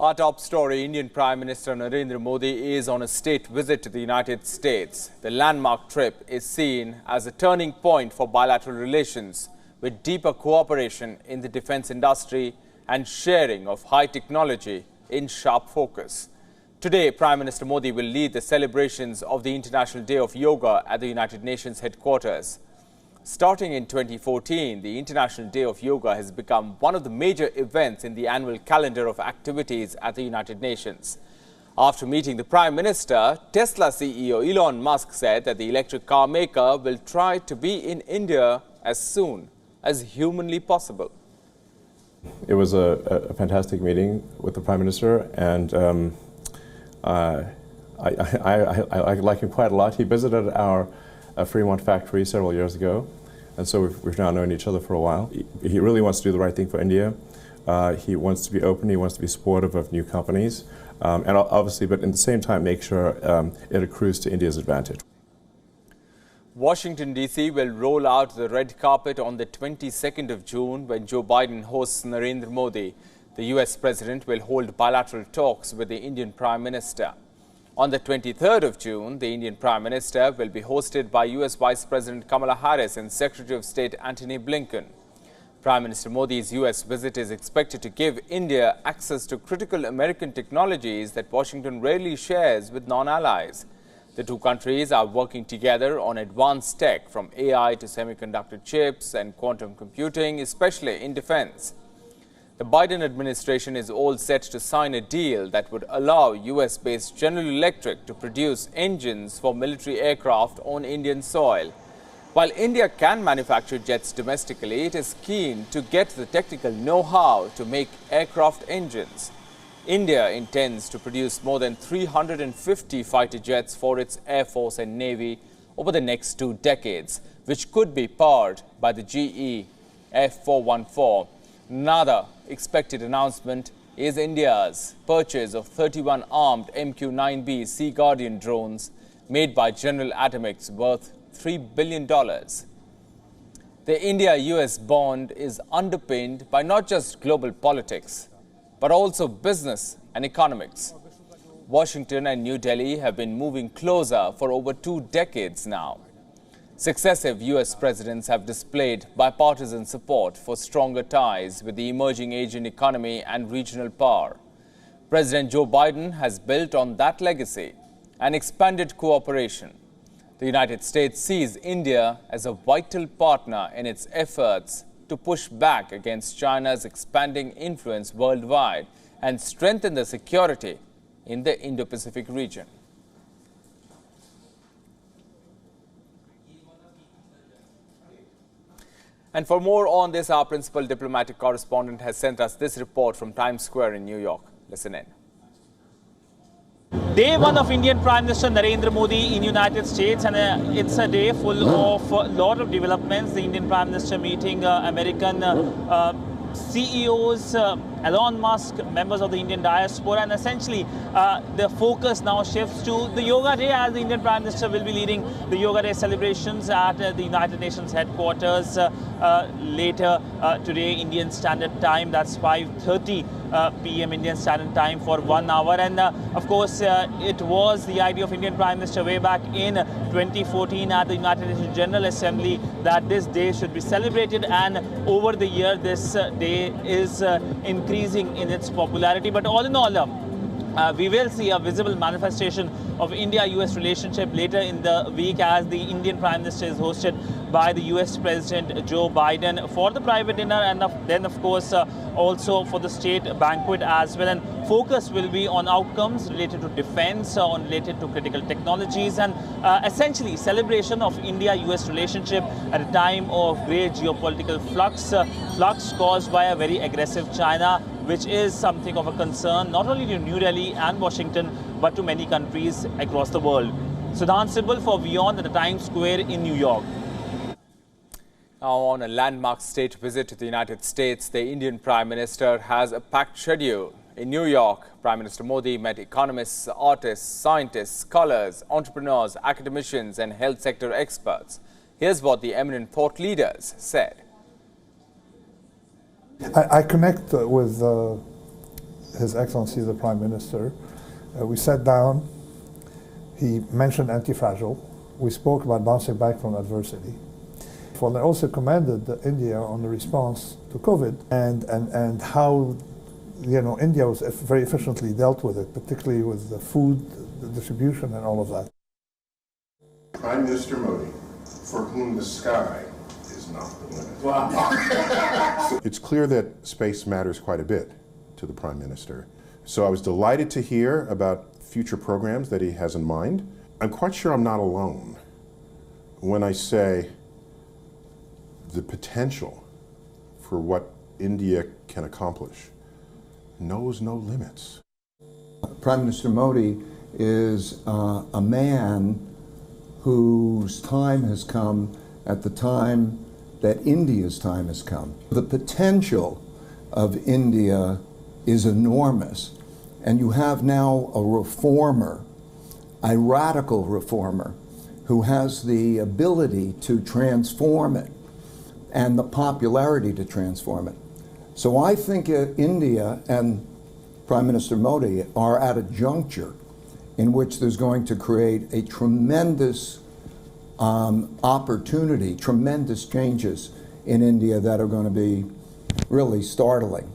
Our top story, Indian Prime Minister Narendra Modi is on a state visit to the United States. The landmark trip is seen as a turning point for bilateral relations, with deeper cooperation in the defense industry and sharing of high technology in sharp focus. Today, Prime Minister Modi will lead the celebrations of the International Day of Yoga at the United Nations headquarters. Starting in 2014, the International Day of Yoga has become one of the major events in the annual calendar of activities at the United Nations. After meeting the Prime Minister, Tesla CEO Elon Musk said that the electric car maker will try to be in India as soon as humanly possible. It was a fantastic meeting with the Prime Minister, and I like him quite a lot. He visited our Fremont factory several years ago, and so we've now known each other for a while. He really wants to do the right thing for India. He wants to be open, he wants to be supportive of new companies, and obviously, but at the same time, make sure it accrues to India's advantage. Washington, D.C. will roll out the red carpet on the 22nd of June when Joe Biden hosts Narendra Modi. The U.S. President will hold bilateral talks with the Indian Prime Minister. On the 23rd of June, the Indian Prime Minister will be hosted by U.S. Vice President Kamala Harris and Secretary of State Antony Blinken. Prime Minister Modi's U.S. visit is expected to give India access to critical American technologies that Washington rarely shares with non-allies. The two countries are working together on advanced tech from AI to semiconductor chips and quantum computing, especially in defense. The Biden administration is all set to sign a deal that would allow US-based General Electric to produce engines for military aircraft on Indian soil. While India can manufacture jets domestically, it is keen to get the technical know-how to make aircraft engines. India intends to produce more than 350 fighter jets for its Air Force and Navy over the next 2 decades, which could be powered by the GE F414. Another expected announcement is India's purchase of 31 armed MQ-9B Sea Guardian drones made by General Atomics worth $3 billion. The India-US bond is underpinned by not just global politics, but also business and economics. Washington and New Delhi have been moving closer for over 2 decades now. Successive U.S. presidents have displayed bipartisan support for stronger ties with the emerging Asian economy and regional power. President Joe Biden has built on that legacy and expanded cooperation. The United States sees India as a vital partner in its efforts to push back against China's expanding influence worldwide and strengthen the security in the Indo-Pacific region. And for more on this, our principal diplomatic correspondent has sent us this report from Times Square in New York. Listen in. Day one of Indian Prime Minister Narendra Modi in United States, and it's a day full of a lot of developments. The Indian Prime Minister meeting American CEOs, Elon Musk, members of the Indian diaspora, and essentially the focus now shifts to the Yoga Day, as the Indian Prime Minister will be leading the Yoga Day celebrations at the United Nations headquarters later today, Indian Standard Time. That's 5:30 p.m. Indian Standard Time for 1 hour. And of course, it was the idea of Indian Prime Minister way back in 2014 at the United Nations General Assembly that this day should be celebrated, and over the year this day is increasing in its popularity. But all in all, we will see a visible manifestation of India-US relationship later in the week, as the Indian Prime Minister is hosted by the US President Joe Biden for the private dinner, and then of course also for the state banquet as well. And focus will be on outcomes related to defense, related to critical technologies, and essentially celebration of India-US relationship at a time of great geopolitical flux caused by a very aggressive China, which is something of a concern not only to New Delhi and Washington, but to many countries across the world. Sudhan Sibal for WION at the Times Square in New York. Now, on a landmark state visit to the United States, the Indian Prime Minister has a packed schedule. In New York, Prime Minister Modi met economists, artists, scientists, scholars, entrepreneurs, academicians and health sector experts. Here's what the eminent thought leaders said. I connect with His Excellency the Prime Minister. We sat down. He mentioned anti-fragile. We spoke about bouncing back from adversity. Well, I also commended India on the response to COVID and how India was very efficiently dealt with it, particularly with the food the distribution and all of that. Prime Minister Modi, for whom the sky is not the limit. Wow. It's clear that space matters quite a bit to the Prime Minister. So I was delighted to hear about future programs that he has in mind. I'm quite sure I'm not alone when I say the potential for what India can accomplish knows no limits. Prime Minister Modi is a man whose time has come at the time that India's time has come. The potential of India is enormous, and you have now a reformer, a radical reformer, who has the ability to transform it and the popularity to transform it. So I think India and Prime Minister Modi are at a juncture in which there's going to create a tremendous opportunity, tremendous changes in India that are going to be really startling.